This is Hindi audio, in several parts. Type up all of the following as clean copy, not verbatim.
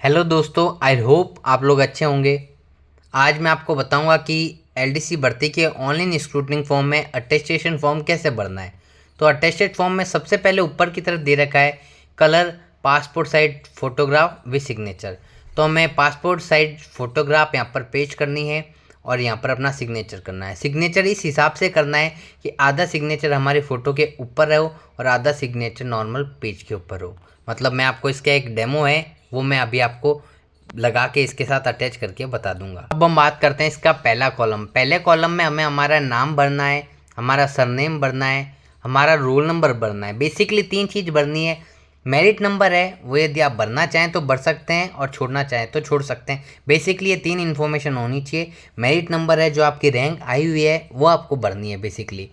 हेलो दोस्तों, आई होप आप लोग अच्छे होंगे। आज मैं आपको बताऊंगा कि एलडीसी भर्ती के ऑनलाइन स्क्रूटनिंग फॉर्म में अटेस्टेशन फॉर्म कैसे भरना है। तो अटेस्टेड फॉर्म में सबसे पहले ऊपर की तरफ दे रखा है colour passport size photograph with signature. तो हमें पासपोर्ट साइज फोटोग्राफ यहाँ पर पेस्ट करनी है और यहाँ पर अपना सिग्नेचर करना है। सिग्नेचर इस हिसाब से करना है कि आधा सिग्नेचर हमारी फ़ोटो के ऊपर हो और आधा सिग्नेचर नॉर्मल पेज के ऊपर हो। मतलब मैं आपको इसका एक डेमो है वो मैं अभी आपको लगा के इसके साथ अटैच करके बता दूंगा। अब हम बात करते हैं इसका पहला कॉलम। पहले कॉलम में हमें हमारा नाम भरना है, हमारा सरनेम भरना है, हमारा रोल नंबर भरना है। बेसिकली 3 चीज़ भरनी है। मेरिट नंबर है वो यदि आप भरना चाहें तो भर सकते हैं और छोड़ना चाहें तो छोड़ सकते हैं। बेसिकली ये 3 इन्फॉर्मेशन होनी चाहिए। मेरिट नंबर है जो आपकी रैंक आई हुई है वो आपको भरनी है बेसिकली।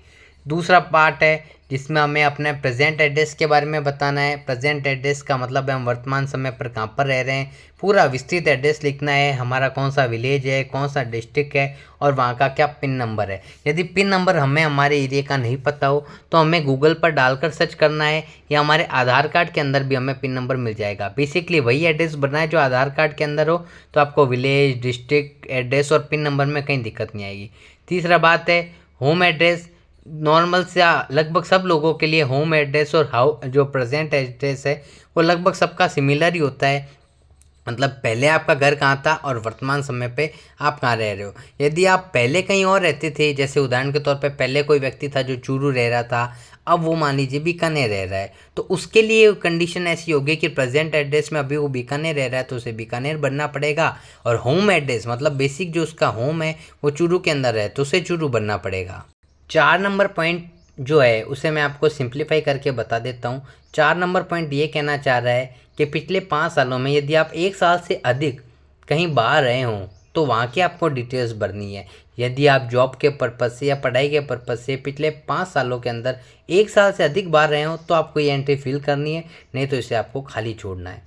दूसरा पार्ट है जिसमें हमें अपने प्रेजेंट एड्रेस के बारे में बताना है। प्रेजेंट एड्रेस का मतलब है हम वर्तमान समय पर कहाँ पर रह रहे हैं। पूरा विस्तृत एड्रेस लिखना है, हमारा कौन सा विलेज है, कौन सा डिस्ट्रिक्ट है और वहाँ का क्या पिन नंबर है। यदि पिन नंबर हमें हमारे एरिया का नहीं पता हो तो हमें गूगल पर डालकर सर्च करना है या हमारे आधार कार्ड के अंदर भी हमें पिन नंबर मिल जाएगा। बेसिकली वही एड्रेस भरना है जो आधार कार्ड के अंदर हो, तो आपको विलेज, डिस्ट्रिक्ट, एड्रेस और पिन नंबर में कहीं दिक्कत नहीं आएगी। तीसरा बात है होम एड्रेस। नॉर्मल से लगभग सब लोगों के लिए होम एड्रेस और जो प्रेजेंट एड्रेस है वो लगभग सबका सिमिलर ही होता है। मतलब पहले आपका घर कहाँ था और वर्तमान समय पे आप कहाँ रह रहे हो। यदि आप पहले कहीं और रहते थे, जैसे उदाहरण के तौर पे पहले कोई व्यक्ति था जो चूरू रह रहा था, अब वो मान लीजिए बीकानेर रह रहा है, तो उसके लिए कंडीशन ऐसी होगी कि प्रेजेंट एड्रेस में अभी वो बीकानेर रह रहा है तो उसे बीकानेर बनना पड़ेगा। और होम एड्रेस मतलब बेसिक जो उसका होम है वो चूरू के अंदर है तो उसे चूरू बनना पड़ेगा। 4 नंबर पॉइंट जो है उसे मैं आपको सिंप्लीफाई करके बता देता हूँ। 4 नंबर पॉइंट ये कहना चाह रहा है कि पिछले 5 सालों में यदि आप 1 साल से अधिक कहीं बाहर रहे हों तो वहाँ की आपको डिटेल्स भरनी है। यदि आप जॉब के पर्पज़ से या पढ़ाई के पर्पज़ से पिछले 5 सालों के अंदर 1 साल से अधिक बाहर रहे हों तो आपको ये एंट्री फिल करनी है, नहीं तो इसे आपको खाली छोड़ना है।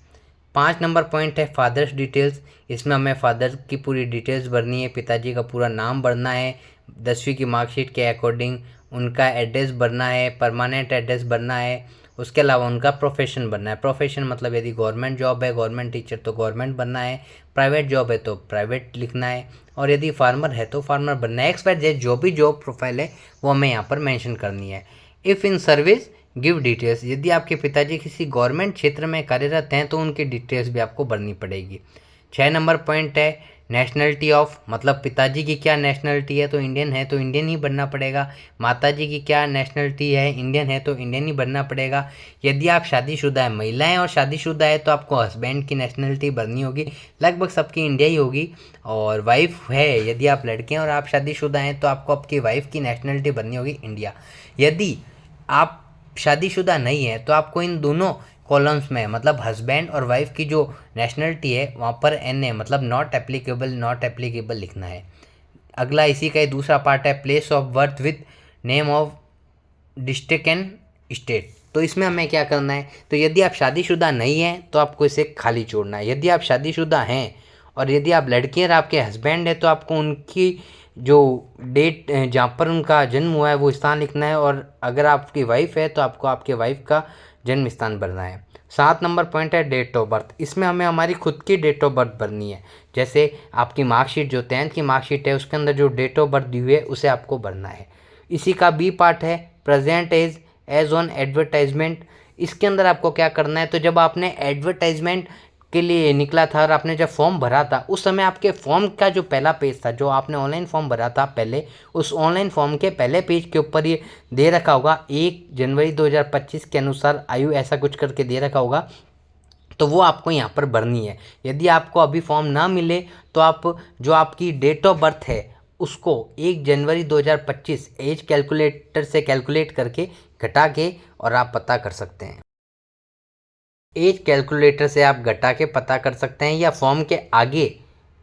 5 नंबर पॉइंट है फादर्स डिटेल्स। इसमें हमें फादर की पूरी डिटेल्स भरनी है। पिताजी का पूरा नाम भरना है, 10वीं की मार्कशीट के अकॉर्डिंग उनका एड्रेस भरना है, परमानेंट एड्रेस भरना है। उसके अलावा उनका प्रोफेशन भरना है। प्रोफेशन मतलब यदि गवर्नमेंट जॉब है, गवर्नमेंट टीचर तो गवर्नमेंट भरना है, प्राइवेट जॉब है तो प्राइवेट लिखना है, और यदि फार्मर है तो फार्मर भरना है। एक्स जो भी जॉब प्रोफाइल है वो हमें यहाँ पर मेंशन करनी है। If in service give details. यदि आपके पिताजी किसी गवर्नमेंट क्षेत्र में कार्यरत हैं तो उनकी डिटेल्स भी आपको भरनी पड़ेगी। 6 नंबर पॉइंट है नेशनलिटी ऑफ। मतलब पिताजी की क्या नेशनलिटी है तो इंडियन है तो इंडियन ही बनना पड़ेगा। माताजी की क्या नेशनलिटी है, इंडियन है तो इंडियन ही बनना पड़ेगा। यदि आप शादीशुदा है, महिलाएं और शादीशुदा है तो आपको हस्बैंड की नेशनलिटी भरनी होगी। लगभग सबकी इंडिया ही होगी। और वाइफ है, यदि आप लड़के हैं और आप शादीशुदा हैं तो आपको आपकी वाइफ की नेशनलिटी भरनी होगी इंडिया। यदि आप शादीशुदा नहीं है तो आपको इन दोनों कॉलम्स में मतलब हस्बैंड और वाइफ की जो नेशनलिटी है वहाँ पर NA मतलब नॉट एप्लीकेबल लिखना है। अगला इसी का ही दूसरा पार्ट है place of birth with name of district and state. तो इसमें हमें क्या करना है, तो यदि आप शादीशुदा नहीं हैं तो आपको इसे खाली छोड़ना है। यदि आप शादीशुदा हैं और यदि आप लड़की हैं और आपके हस्बैंड है तो आपको उनकी जो डेट जहाँ पर उनका जन्म हुआ है वो स्थान लिखना है, और अगर आपकी वाइफ है तो आपको आपके वाइफ का जन्म स्थान भरना है। 7 नंबर पॉइंट है डेट ऑफ बर्थ। इसमें हमें हमारी खुद की डेट ऑफ बर्थ भरनी है। जैसे आपकी मार्कशीट जो 10th की मार्कशीट है उसके अंदर जो डेट ऑफ बर्थ दी हुई है उसे आपको भरना है। इसी का B पार्ट है प्रेजेंट एज ऑन एडवर्टाइजमेंट। इसके अंदर आपको क्या करना है, तो जब आपने एडवर्टाइजमेंट के लिए निकला था और आपने जब फॉर्म भरा था उस समय आपके फॉर्म का जो पहला पेज था, जो आपने ऑनलाइन फॉर्म भरा था पहले, उस ऑनलाइन फॉर्म के पहले पेज के ऊपर ये दे रखा होगा 1 जनवरी 2025 के अनुसार आयु ऐसा कुछ करके दे रखा होगा, तो वो आपको यहाँ पर भरनी है। यदि आपको अभी फॉर्म ना मिले तो आप जो आपकी डेट ऑफ बर्थ है उसको 1 जनवरी 2025 एज कैलकुलेटर से कैलकुलेट करके घटा के और आप पता कर सकते हैं। एज कैलकुलेटर से आप घटा के पता कर सकते हैं, या फॉर्म के आगे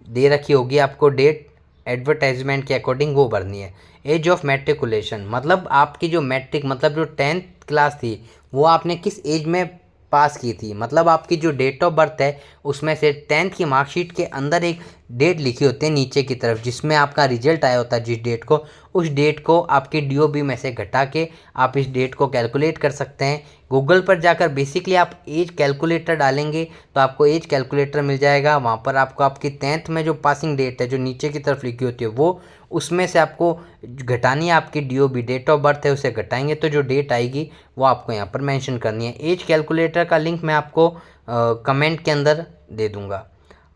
दे रखी होगी आपको डेट एडवर्टाइजमेंट के अकॉर्डिंग वो भरनी है। एज ऑफ मैट्रिकुलेशन मतलब आपकी जो मैट्रिक मतलब जो 10th क्लास थी वो आपने किस एज में पास की थी। मतलब आपकी जो डेट ऑफ बर्थ है उसमें से 10th की मार्कशीट के अंदर एक डेट लिखी होती है नीचे की तरफ जिसमें आपका रिजल्ट आया होता है जिस डेट को, उस डेट को आपके DOB में से घटा के आप इस डेट को कैलकुलेट कर सकते हैं। गूगल पर जाकर बेसिकली आप एज कैलकुलेटर डालेंगे तो आपको एज कैलकुलेटर मिल जाएगा। वहाँ पर आपको आपकी 10th में जो पासिंग डेट है जो नीचे की तरफ लिखी होती है वो, उसमें से आपको घटानी है आपकी DOB, डेट ऑफ बर्थ है उसे घटाएंगे तो जो डेट आएगी वो आपको यहाँ पर मेंशन करनी है। एज कैलकुलेटर का लिंक मैं आपको कमेंट के अंदर दे दूँगा।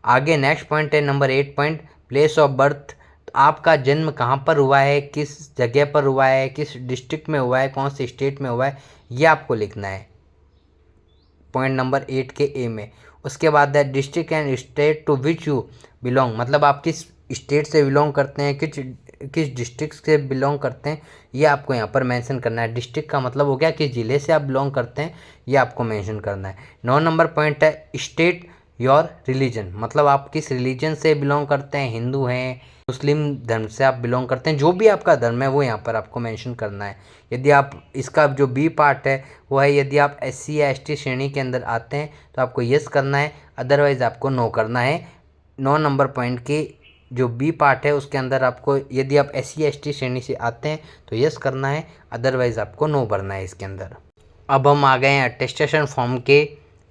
आगे नेक्स्ट पॉइंट है number 8 point, place of birth. आपका जन्म कहाँ पर हुआ है, किस जगह पर हुआ है, किस डिस्ट्रिक्ट में हुआ है, कौन से स्टेट में हुआ है, ये आपको लिखना है पॉइंट नंबर 8 के ए में। उसके बाद है district and state to which you belong, मतलब आप किस स्टेट से बिलोंग करते हैं, किस डिस्ट्रिक्ट से बिलोंग करते हैं, ये आपको यहाँ पर मेंशन करना है। डिस्ट्रिक्ट का मतलब हो गया किस ज़िले से आप बिलोंग करते हैं, ये आपको मेंशन करना है। 9 नंबर पॉइंट है स्टेट योर रिलीजन, मतलब आप किस रिलीजन से बिलोंग करते हैं, हिंदू हैं, मुस्लिम धर्म से आप बिलोंग करते हैं, जो भी आपका धर्म है वो यहाँ पर आपको मेंशन करना है। यदि आप इसका जो बी पार्ट है वो है यदि आप SC या ST श्रेणी के अंदर आते हैं तो आपको यस करना है, अदरवाइज़ आपको नो करना है। 9 नंबर पॉइंट की जो बी पार्ट है उसके अंदर आपको यदि आप SC ST श्रेणी से आते हैं तो यस करना है, अदरवाइज़ आपको नो भरना है इसके अंदर। अब हम आ गए हैं अटेस्टेशन फॉर्म के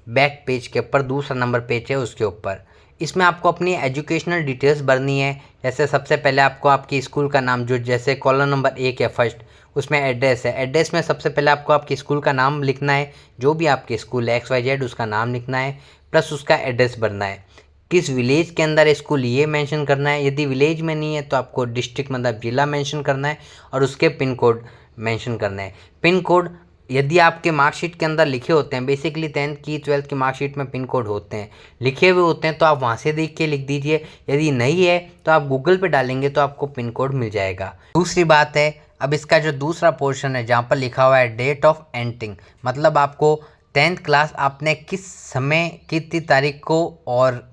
बैक पेज के ऊपर, दूसरा नंबर पेज है उसके ऊपर। इसमें आपको अपनी एजुकेशनल डिटेल्स भरनी है। जैसे सबसे पहले आपको आपकी स्कूल का नाम, जो जैसे कॉलम नंबर 1 है फर्स्ट, उसमें एड्रेस है। एड्रेस में सबसे पहले आपको आपकी स्कूल का नाम लिखना है, जो भी आपकी स्कूल है XYZ उसका नाम लिखना है, प्लस उसका एड्रेस भरना है। किस विलेज के अंदर है स्कूल ये मेंशन करना है। यदि विलेज में नहीं है तो आपको डिस्ट्रिक्ट मतलब जिला मेंशन करना है और उसके पिन कोड मेंशन करना है। पिन कोड यदि आपके मार्कशीट के अंदर लिखे होते हैं, बेसिकली 10th की 12th की मार्कशीट में पिन कोड होते हैं, लिखे हुए होते हैं, तो आप वहाँ से देख के लिख दीजिए। यदि नहीं है तो आप गूगल पे डालेंगे तो आपको पिन कोड मिल जाएगा। दूसरी बात है, अब इसका जो दूसरा पोर्शन है जहाँ पर लिखा हुआ है डेट ऑफ एंट्रिंग, मतलब आपको 10th क्लास आपने किस समय, कितनी तारीख को और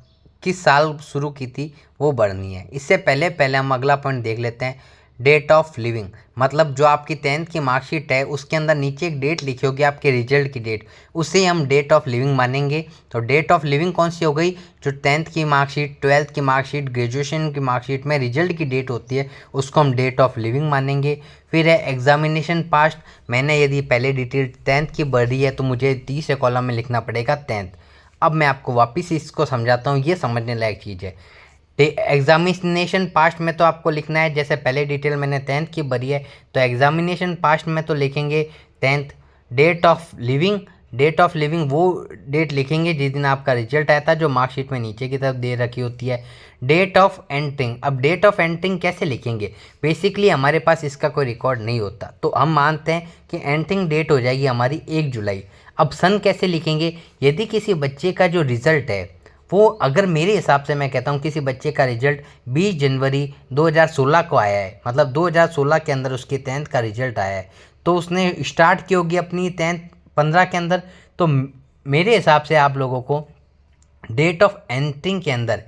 किस साल शुरू की थी वो भरनी है। इससे पहले हम अगला पॉइंट देख लेते हैं, डेट ऑफ लिविंग, मतलब जो आपकी 10th की मार्कशीट है उसके अंदर नीचे एक डेट लिखी होगी आपके रिजल्ट की डेट, उसे हम डेट ऑफ लिविंग मानेंगे। तो डेट ऑफ लिविंग कौन सी हो गई, जो 10th की मार्कशीट, 12th की मार्कशीट, ग्रेजुएशन की मार्कशीट में रिजल्ट की डेट होती है उसको हम डेट ऑफ लिविंग मानेंगे। फिर है एग्जामिनेशन पास्ट, मैंने यदि पहले डिटेल 10th की भरी है तो मुझे तीसरे कॉलम में लिखना पड़ेगा 10th। अब मैं आपको वापस इसको समझाता हूँ, ये समझने लायक चीज़ है। एग्जामिनेशन पास्ट में तो आपको लिखना है, जैसे पहले डिटेल मैंने 10th की भरी है तो एग्जामिनेशन पास्ट में तो लिखेंगे 10th। डेट ऑफ लिविंग वो डेट लिखेंगे जिस दिन आपका रिजल्ट आया था, जो मार्कशीट में नीचे की तरफ दे रखी होती है। डेट ऑफ एंट्रिंग, अब डेट ऑफ एंट्रिंग कैसे लिखेंगे, बेसिकली हमारे पास इसका कोई रिकॉर्ड नहीं होता, तो हम मानते हैं कि एंट्रिंग डेट हो जाएगी हमारी 1 जुलाई। अब सन कैसे लिखेंगे, यदि किसी बच्चे का जो रिज़ल्ट है वो, अगर मेरे हिसाब से मैं कहता हूँ किसी बच्चे का रिजल्ट 20 जनवरी 2016 को आया है, मतलब 2016 के अंदर उसकी 10th का रिजल्ट आया है, तो उसने स्टार्ट की होगी अपनी 10th 15 के अंदर, तो मेरे हिसाब से आप लोगों को डेट ऑफ एंट्रिंग के अंदर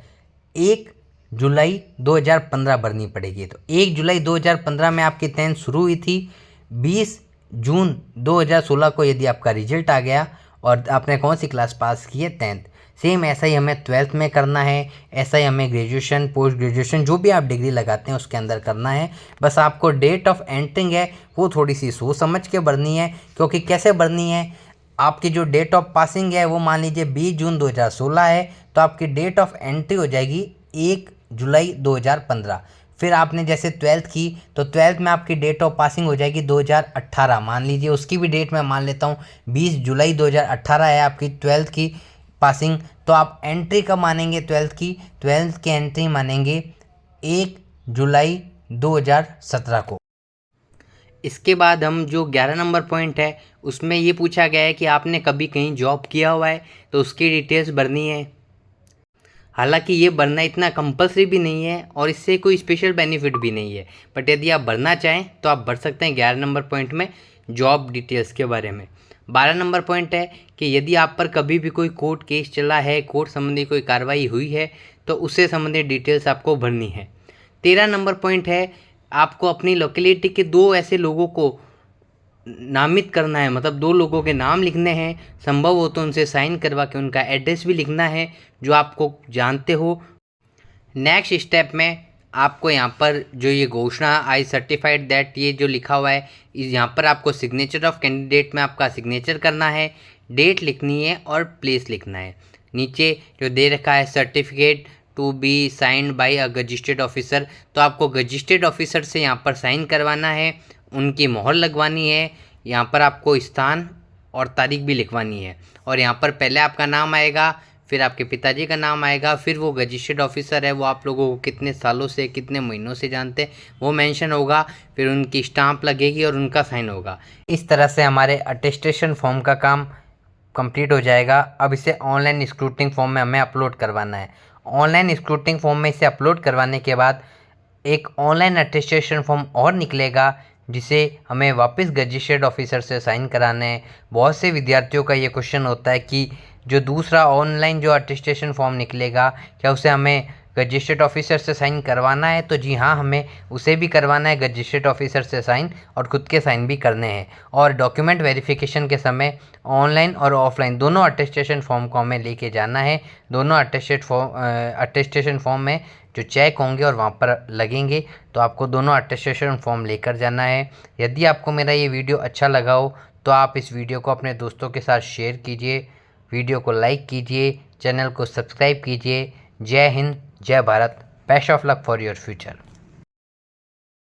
1 जुलाई 2015 भरनी पड़ेगी। तो 1 जुलाई 2015 में आपकी 10th शुरू हुई थी, 20 जून 2016 को यदि आपका रिजल्ट आ गया और आपने कौन सी क्लास पास की है 10th, सेम ऐसा ही हमें 12th में करना है, ऐसा ही हमें ग्रेजुएशन, पोस्ट ग्रेजुएशन, जो भी आप डिग्री लगाते हैं उसके अंदर करना है। बस आपको डेट ऑफ एंट्रिंग है वो थोड़ी सी सोच समझ के भरनी है, क्योंकि कैसे भरनी है, आपकी जो डेट ऑफ पासिंग है वो मान लीजिए 20 जून 2016 है, तो आपकी डेट ऑफ एंट्री हो जाएगी 1 जुलाई 2015। फिर आपने जैसे 12th की तो 12th में आपकी डेट ऑफ पासिंग हो जाएगी 2018, मान लीजिए उसकी भी डेट मैं मान लेता हूँ 20 जुलाई 2018 है आपकी 12th की पासिंग, तो आप एंट्री कब मानेंगे 12th की, 12th की एंट्री मानेंगे 1 जुलाई 2017 को। इसके बाद हम जो 11 नंबर पॉइंट है उसमें ये पूछा गया है कि आपने कभी कहीं जॉब किया हुआ है तो उसकी डिटेल्स भरनी है। हालांकि ये भरना इतना कंपलसरी भी नहीं है और इससे कोई स्पेशल बेनिफिट भी नहीं है, बट यदि आप भरना चाहें तो आप भर सकते हैं 11 नंबर पॉइंट में जॉब डिटेल्स के बारे में। 12 नंबर पॉइंट है कि यदि आप पर कभी भी कोई कोर्ट केस चला है, कोर्ट संबंधी कोई कार्रवाई हुई है तो उससे संबंधित डिटेल्स आपको भरनी है। 13 नंबर पॉइंट है, आपको अपनी लोकेलिटी के 2 ऐसे लोगों को नामित करना है, मतलब 2 लोगों के नाम लिखने हैं, संभव हो तो उनसे साइन करवा के उनका एड्रेस भी लिखना है जो आपको जानते हो। नेक्स्ट स्टेप में आपको यहाँ पर जो ये घोषणा आई सर्टिफाइड दैट ये जो लिखा हुआ है यहाँ पर आपको सिग्नेचर ऑफ कैंडिडेट में आपका सिग्नेचर करना है, डेट लिखनी है और प्लेस लिखना है। नीचे जो दे रखा है certificate to be signed by a gazetted officer, तो आपको गजिस्ट्रेड ऑफिसर से यहाँ पर साइन करवाना है, उनकी मोहर लगवानी है, यहाँ पर आपको स्थान और तारीख भी लिखवानी है। और यहाँ पर पहले आपका नाम आएगा, फिर आपके पिताजी का नाम आएगा, फिर वो रजिस्टर्ड ऑफिसर है वो आप लोगों को कितने सालों से कितने महीनों से जानते हैं वो मेंशन होगा, फिर उनकी स्टांप लगेगी और उनका साइन होगा। इस तरह से हमारे अटेस्टेशन फॉर्म का काम कंप्लीट हो जाएगा। अब इसे ऑनलाइन स्क्रूटनिंग फॉर्म में हमें अपलोड करवाना है। ऑनलाइन स्क्रूटनिंग फॉर्म में इसे अपलोड करवाने के बाद एक ऑनलाइन अटेस्टेशन फॉर्म और निकलेगा जिसे हमें वापस रजिस्टर्ड ऑफिसर से साइन कराना है। बहुत से विद्यार्थियों का ये क्वेश्चन होता है कि जो दूसरा ऑनलाइन जो अटेस्टेशन फॉर्म निकलेगा क्या उसे हमें रजिस्टर्ड ऑफिसर से साइन करवाना है? तो जी हाँ, हमें उसे भी करवाना है रजिस्टर्ड ऑफिसर से साइन और खुद के साइन भी करने हैं। और डॉक्यूमेंट वेरिफिकेशन के समय ऑनलाइन और ऑफलाइन दोनों अटेस्टेशन फॉर्म को हमें लेके जाना है। दोनों अटेस्टेशन फॉर्म में जो चेक होंगे और वहाँ पर लगेंगे, तो आपको दोनों अटेस्टेशन फॉर्म लेकर जाना है। यदि आपको मेरा ये वीडियो अच्छा लगा हो तो आप इस वीडियो को अपने दोस्तों के साथ शेयर कीजिए, वीडियो को लाइक कीजिए, चैनल को सब्सक्राइब कीजिए। जय हिंद, जय Bharat, best of luck for your future.